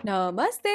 नमस्ते।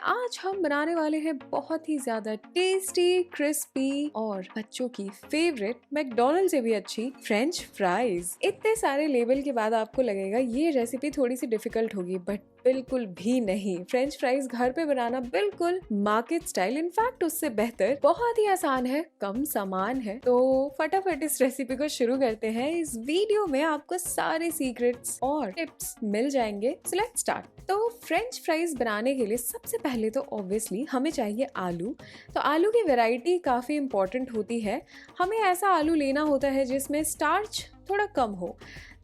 आज हम बनाने वाले हैं बहुत ही ज़्यादा टेस्टी, क्रिस्पी और बच्चों की फेवरेट मैकडॉनल्ड से भी अच्छी फ्रेंच फ्राइज। इतने सारे लेबल के बाद आपको लगेगा ये रेसिपी थोड़ी सी डिफिकल्ट होगी, बट बिल्कुल भी नहीं। फ्रेंच फ्राइज घर पे बनाना बिल्कुल मार्केट स्टाइल, इनफैक्ट उससे बेहतर, बहुत ही आसान है, कम सामान है। तो फटाफट इस रेसिपी को शुरू करते हैं। इस वीडियो में आपको सारे सीक्रेट्स और टिप्स मिल जाएंगे। So let's start. तो फ्रेंच फ्राइज बनाने के लिए सबसे पहले तो ऑब्वियसली हमें चाहिए आलू। तो आलू की वैरायटी काफ़ी इंपॉर्टेंट होती है। हमें ऐसा आलू लेना होता है जिसमें स्टार्च थोड़ा कम हो।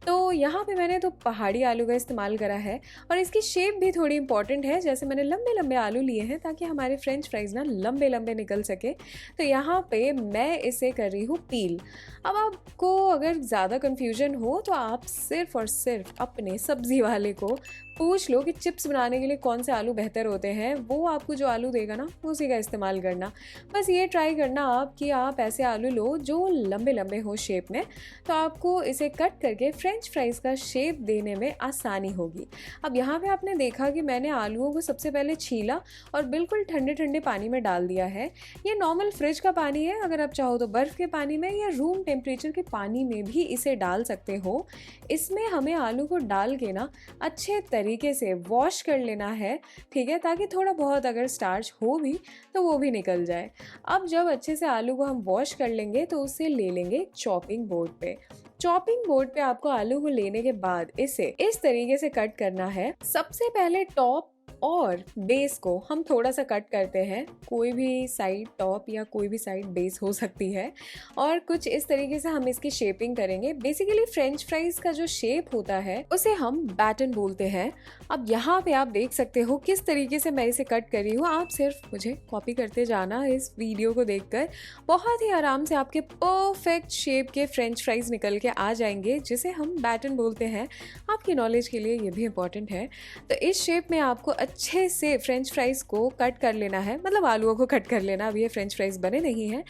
तो यहाँ पे मैंने तो पहाड़ी आलू का इस्तेमाल करा है और इसकी शेप भी थोड़ी इंपॉर्टेंट है। जैसे मैंने लंबे लंबे आलू लिए हैं ताकि हमारे फ्रेंच फ्राइज ना लंबे लंबे निकल सके। तो यहाँ पे मैं इसे कर रही हूँ पील। अब आपको अगर ज़्यादा कन्फ्यूजन हो तो आप सिर्फ और सिर्फ अपने सब्जी वाले को पूछ लो कि चिप्स बनाने के लिए कौन से आलू बेहतर होते हैं। वो आपको जो आलू देगा ना उसी का इस्तेमाल करना। बस ये ट्राई करना आप कि आप ऐसे आलू लो जो लंबे लंबे हो शेप में, तो आपको इसे कट करके फ्रेंच फ्राइज का शेप देने में आसानी होगी। अब यहाँ पे आपने देखा कि मैंने आलूओं को सबसे पहले छीला और बिल्कुल ठंडे ठंडे पानी में डाल दिया है। ये नॉर्मल फ्रिज का पानी है, अगर आप चाहो तो बर्फ़ के पानी में या रूम टेम्परेचर के पानी में भी इसे डाल सकते हो। इसमें हमें आलू को डाल के ना अच्छे तरीके से वॉश कर लेना है, ठीक है, ताकि थोड़ा बहुत अगर स्टार्च हो भी तो वो भी निकल जाए। अब जब अच्छे से आलू को हम वॉश कर लेंगे तो उसे ले लेंगे चॉपिंग बोर्ड पे। चॉपिंग बोर्ड पे आपको आलू को लेने के बाद इसे इस तरीके से कट करना है। सबसे पहले टॉप और बेस को हम थोड़ा सा कट करते हैं। कोई भी साइड टॉप या कोई भी साइड बेस हो सकती है और कुछ इस तरीके से हम इसकी शेपिंग करेंगे। बेसिकली फ्रेंच फ्राइज का जो शेप होता है उसे हम बैटन बोलते हैं। अब यहाँ पे आप देख सकते हो किस तरीके से मैं इसे कट कर रही हूँ। आप सिर्फ मुझे कॉपी करते जाना इस वीडियो को देखकर। बहुत ही आराम से आपके परफेक्ट शेप के फ्रेंच फ्राइज निकल के आ जाएंगे, जिसे हम बैटन बोलते हैं। आपकी नॉलेज के लिए ये भी इम्पोर्टेंट है। तो इस शेप में आपको अच्छे से फ्रेंच फ्राइज को कट कर लेना है, मतलब आलूओं को कट कर लेना। अब ये फ्रेंच फ्राइज बने नहीं हैं।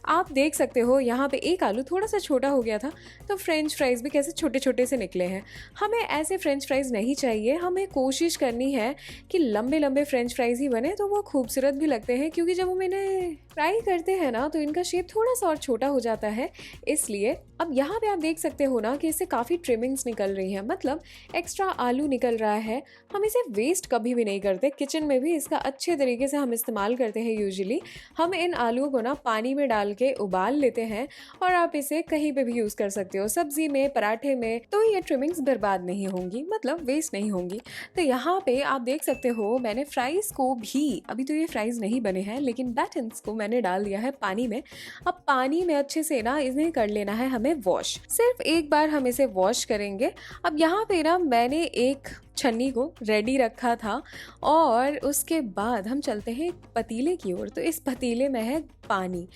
आप देख सकते हो यहाँ पे एक आलू थोड़ा सा छोटा हो गया था, तो फ्रेंच फ्राइज भी कैसे छोटे छोटे से निकले हैं। हमें ऐसे फ्रेंच फ्राइज नहीं चाहिए। हमें कोशिश करनी है कि लंबे लंबे फ्रेंच फ्राइज ही बने, तो वो खूबसूरत भी लगते हैं। क्योंकि जब हम इन्हें फ्राई करते हैं ना तो इनका शेप थोड़ा सा और छोटा हो जाता है, इसलिए। अब यहाँ पे आप देख सकते हो ना कि इससे काफ़ी ट्रिमिंग्स निकल रही हैं, मतलब एक्स्ट्रा आलू निकल रहा है। हम इसे वेस्ट कभी भी नहीं करते। किचन में भी इसका अच्छे तरीके से हम इस्तेमाल करते हैं। यूजुअली हम इन आलूओं को ना पानी में डाल के उबाल लेते हैं और आप इसे कहीं पे भी यूज़ कर सकते हो, सब्जी में, पराठे में। तो ये ट्रिमिंग्स बर्बाद नहीं होंगी, मतलब वेस्ट नहीं होंगी। तो यहाँ पे आप देख सकते हो मैंने फ्राइज़ को भी, अभी तो ये फ्राइज़ नहीं बने हैं, लेकिन बैटन्स को मैंने डाल दिया है पानी में। अब पानी में अच्छे से ना इन्हें कर लेना है हमें वॉश। सिर्फ एक बार हम इसे वॉश करेंगे। अब यहाँ पे ना मैंने एक छन्नी को रेडी रखा था और उसके बाद हम चलते हैं एक पतीले की ओर। तो इस पतीले में है पानी।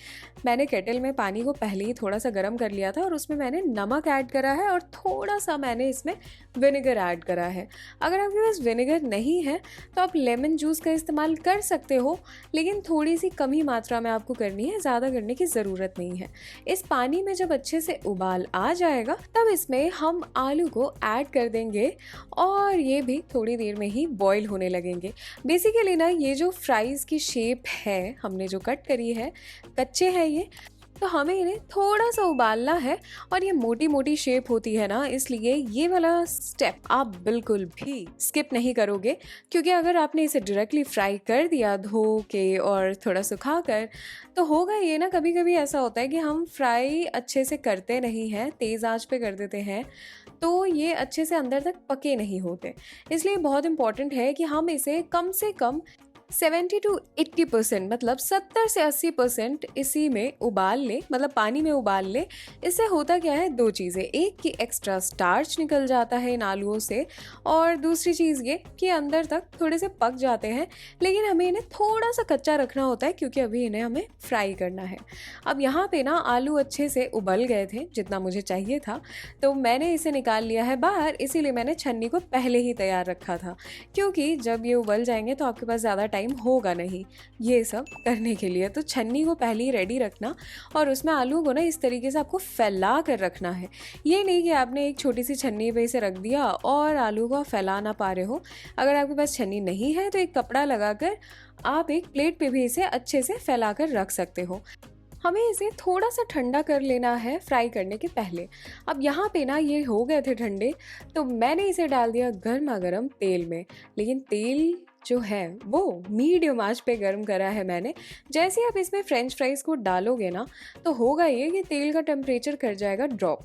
मैंने केटल में पानी को पहले ही थोड़ा सा गर्म कर लिया था और उसमें मैंने नमक ऐड करा है और थोड़ा सा मैंने इसमें विनेगर ऐड करा है। अगर आपके पास विनेगर नहीं है तो आप लेमन जूस का इस्तेमाल कर सकते हो, लेकिन थोड़ी सी कम ही मात्रा में आपको करनी है, ज़्यादा करने की ज़रूरत नहीं है। इस पानी में जब अच्छे से उबाल आ जाएगा तब इसमें हम आलू को ऐड कर देंगे और ये भी थोड़ी देर में ही बॉईल होने लगेंगे। बेसिकली ना ये जो फ्राइज़ की शेप है हमने जो कट करी है, कच्चे हैं ये, तो हमें इन्हें थोड़ा सा उबालना है। और ये मोटी मोटी शेप होती है ना, इसलिए ये वाला स्टेप आप बिल्कुल भी स्किप नहीं करोगे। क्योंकि अगर आपने इसे डायरेक्टली फ्राई कर दिया धो के और थोड़ा सुखा कर, तो होगा ये ना, कभी कभी ऐसा होता है कि हम फ्राई अच्छे से करते नहीं हैं, तेज़ आंच पे कर देते हैं, तो ये अच्छे से अंदर तक पके नहीं होते। इसलिए बहुत इंपॉर्टेंट है कि हम इसे कम से कम 70 to 80%, मतलब 70 से 80% इसी में उबाल ले, मतलब पानी में उबाल ले। इससे होता क्या है, दो चीज़ें, एक कि एक्स्ट्रा स्टार्च निकल जाता है इन आलूओं से, और दूसरी चीज़ ये कि अंदर तक थोड़े से पक जाते हैं। लेकिन हमें इन्हें थोड़ा सा कच्चा रखना होता है क्योंकि अभी इन्हें हमें फ्राई करना है। अब यहाँ पे ना आलू अच्छे से उबल गए थे जितना मुझे चाहिए था, तो मैंने इसे निकाल लिया है बाहर। इसीलिए मैंने छन्नी को पहले ही तैयार रखा था, क्योंकि जब ये उबल जाएंगे तो आपके पास ज़्यादा टाइम होगा नहीं ये सब करने के लिए। तो छन्नी को पहले ही रेडी रखना और उसमें आलू को ना इस तरीके से आपको फैला कर रखना है। ये नहीं कि आपने एक छोटी सी छन्नी पे इसे रख दिया और आलू को आप फैला ना पा रहे हो। अगर आपके पास छन्नी नहीं है तो एक कपड़ा लगाकर आप एक प्लेट पे भी इसे अच्छे से फैला कर रख सकते हो। हमें इसे थोड़ा सा ठंडा कर लेना है फ्राई करने के पहले। अब यहाँ पे ना ये हो गए थे ठंडे, तो मैंने इसे डाल दिया गर्मा गर्म तेल में। लेकिन तेल जो है वो मीडियम आंच पे गर्म करा है मैंने। जैसे आप इसमें फ्रेंच फ्राइज़ को डालोगे ना तो होगा ये कि तेल का टेम्परेचर कर जाएगा ड्रॉप।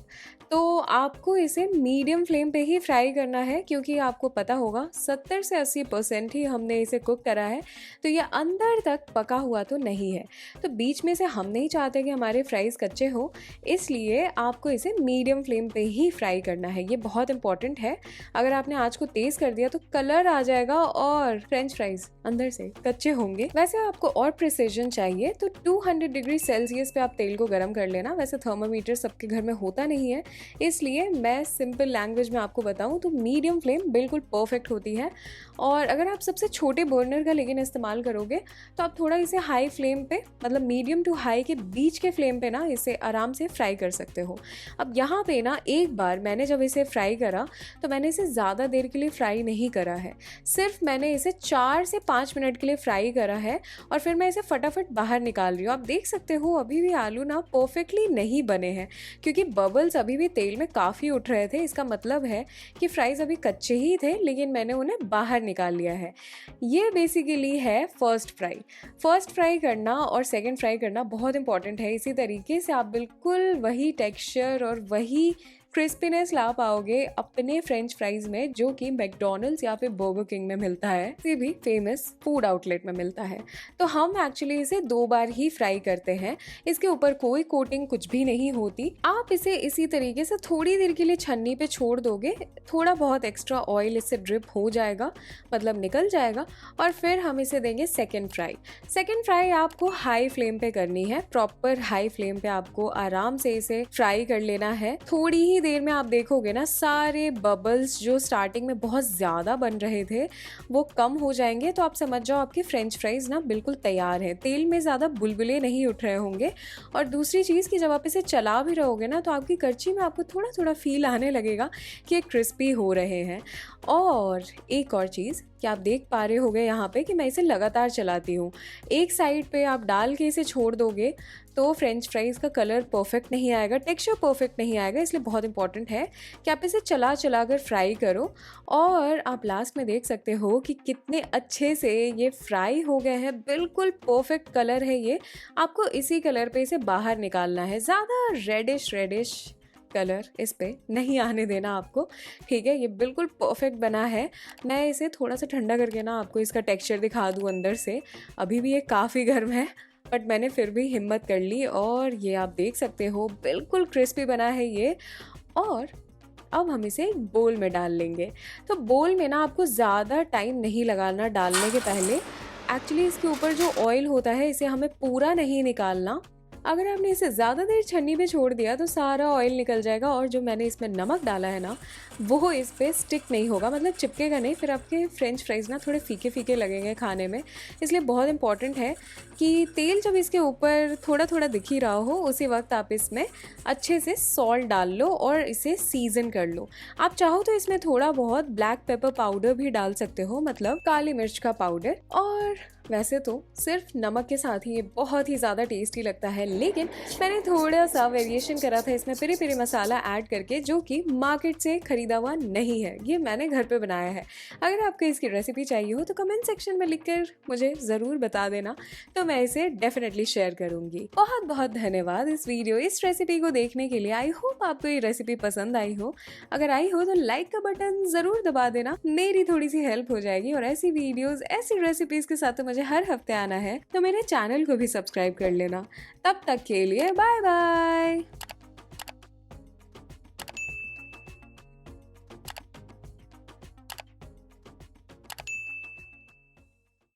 तो आपको इसे मीडियम फ्लेम पे ही फ्राई करना है, क्योंकि आपको पता होगा 70 से 80% ही हमने इसे कुक करा है, तो ये अंदर तक पका हुआ तो नहीं है। तो बीच में से हम नहीं चाहते कि हमारे फ्राइज़ कच्चे हो, इसलिए आपको इसे मीडियम फ्लेम पे ही फ्राई करना है। ये बहुत इंपॉर्टेंट है। अगर आपने आँच को तेज़ कर दिया तो कलर आ जाएगा और फ्रेंच फ्राइज़ अंदर से कच्चे होंगे। वैसे आपको और प्रिसीजन चाहिए तो 200 डिग्री सेल्सियस पे आप तेल को गर्म कर लेना। वैसे थर्मामीटर सबके घर में होता नहीं है, इसलिए मैं सिंपल लैंग्वेज में आपको बताऊं तो मीडियम फ्लेम बिल्कुल परफेक्ट होती है। और अगर आप सबसे छोटे बर्नर का लेकिन इस्तेमाल करोगे तो आप थोड़ा इसे हाई फ्लेम पे, मतलब मीडियम टू हाई के बीच के फ्लेम पे ना इसे आराम से फ्राई कर सकते हो। अब यहाँ पे ना एक बार मैंने जब इसे फ्राई करा तो मैंने इसे ज़्यादा देर के लिए फ्राई नहीं करा है, सिर्फ मैंने इसे 4 से 5 मिनट के लिए फ्राई करा है और फिर मैं इसे फटाफट बाहर निकाल रही हूँ। आप देख सकते हो अभी भी आलू ना परफेक्टली नहीं बने हैं, क्योंकि बबल्स अभी भी तेल में काफ़ी उठ रहे थे। इसका मतलब है कि फ्राइज़ अभी कच्चे ही थे, लेकिन मैंने उन्हें बाहर निकाल लिया है। ये बेसिकली है फर्स्ट फ्राई। फर्स्ट फ्राई करना और सेकंड फ्राई करना बहुत इंपॉर्टेंट है। इसी तरीके से आप बिल्कुल वही टेक्सचर और वही क्रिस्पीनेस ला पाओगे अपने फ्रेंच फ्राइज में, जो कि मैकडॉनल्ड्स या फिर बर्गर किंग में मिलता है, ये भी फेमस फूड आउटलेट में मिलता है। तो हम एक्चुअली इसे 2 बार ही फ्राई करते हैं। इसके ऊपर कोई कोटिंग कुछ भी नहीं होती। आप इसे इसी तरीके से थोड़ी देर के लिए छन्नी पे छोड़ दोगे, थोड़ा बहुत एक्स्ट्रा ऑयल इससे ड्रिप हो जाएगा, मतलब निकल जाएगा, और फिर हम इसे देंगे सेकेंड फ्राई। सेकेंड फ्राई आपको हाई फ्लेम पे करनी है, प्रॉपर हाई फ्लेम पे आपको आराम से इसे फ्राई कर लेना है। थोड़ी ही देर में आप देखोगे ना सारे बबल्स जो स्टार्टिंग में बहुत ज़्यादा बन रहे थे वो कम हो जाएंगे। तो आप समझ जाओ आपके फ्रेंच फ्राइज़ ना बिल्कुल तैयार हैं। तेल में ज़्यादा बुलबुले नहीं उठ रहे होंगे। और दूसरी चीज़ कि जब आप इसे चला भी रहोगे ना तो आपकी करछी में आपको थोड़ा थोड़ा फील आने लगेगा कि ये क्रिस्पी हो रहे हैं। और एक और चीज़ कि आप देख पा रहे होगे यहाँ पे कि मैं इसे लगातार चलाती हूँ। एक साइड पे आप डाल के इसे छोड़ दोगे तो फ्रेंच फ्राइज़ का कलर परफेक्ट नहीं आएगा, टेक्सचर परफेक्ट नहीं आएगा। इसलिए बहुत इंपॉर्टेंट है कि आप इसे चला चला कर फ्राई करो। और आप लास्ट में देख सकते हो कि कितने अच्छे से ये फ्राई हो गए हैं, बिल्कुल परफेक्ट कलर है ये। आपको इसी कलर पे इसे बाहर निकालना है, ज़्यादा रेडिश कलर इस पे नहीं आने देना आपको, ठीक है। ये बिल्कुल परफेक्ट बना है। मैं इसे थोड़ा सा ठंडा करके ना आपको इसका टेक्सचर दिखा दूँ अंदर से। अभी भी ये काफ़ी गर्म है, बट मैंने फिर भी हिम्मत कर ली और ये आप देख सकते हो बिल्कुल क्रिस्पी बना है ये। और अब हम इसे एक बोल में डाल लेंगे। तो बोल में ना आपको ज़्यादा टाइम नहीं लगाना डालने के पहले। एक्चुअली इसके ऊपर जो ऑयल होता है इसे हमें पूरा नहीं निकालना। अगर आपने इसे ज़्यादा देर छन्नी पे छोड़ दिया तो सारा ऑयल निकल जाएगा और जो मैंने इसमें नमक डाला है ना वो इस पे स्टिक नहीं होगा, मतलब चिपकेगा नहीं। फिर आपके फ्रेंच फ्राइज़ ना थोड़े फीके फीके लगेंगे खाने में। इसलिए बहुत इंपॉर्टेंट है कि तेल जब इसके ऊपर थोड़ा थोड़ा दिख ही रहा हो उसी वक्त आप इसमें अच्छे से सॉल्ट डाल लो और इसे सीज़न कर लो। आप चाहो तो इसमें थोड़ा बहुत ब्लैक पेपर पाउडर भी डाल सकते हो, मतलब काली मिर्च का पाउडर। और वैसे तो सिर्फ नमक के साथ ही ये बहुत ही ज़्यादा टेस्टी लगता है, लेकिन मैंने थोड़ा सा वेरिएशन करा था इसमें पेरी पेरी मसाला ऐड करके, जो कि मार्केट से खरीदा हुआ नहीं है, ये मैंने घर पे बनाया है। अगर आपको इसकी रेसिपी चाहिए हो तो कमेंट सेक्शन में लिखकर मुझे ज़रूर बता देना, तो मैं इसे डेफिनेटली शेयर करूँगी। बहुत बहुत धन्यवाद इस रेसिपी को देखने के लिए। आई होप आपको ये रेसिपी पसंद आई हो। अगर आई हो तो लाइक का बटन ज़रूर दबा देना, मेरी थोड़ी सी हेल्प हो जाएगी। और ऐसी वीडियोज़, ऐसी रेसिपीज़ के साथ तो मुझे हर हफ्ते आना है, तो मेरे चैनल को भी सब्सक्राइब कर लेना। तब तक के लिए बाय बाय।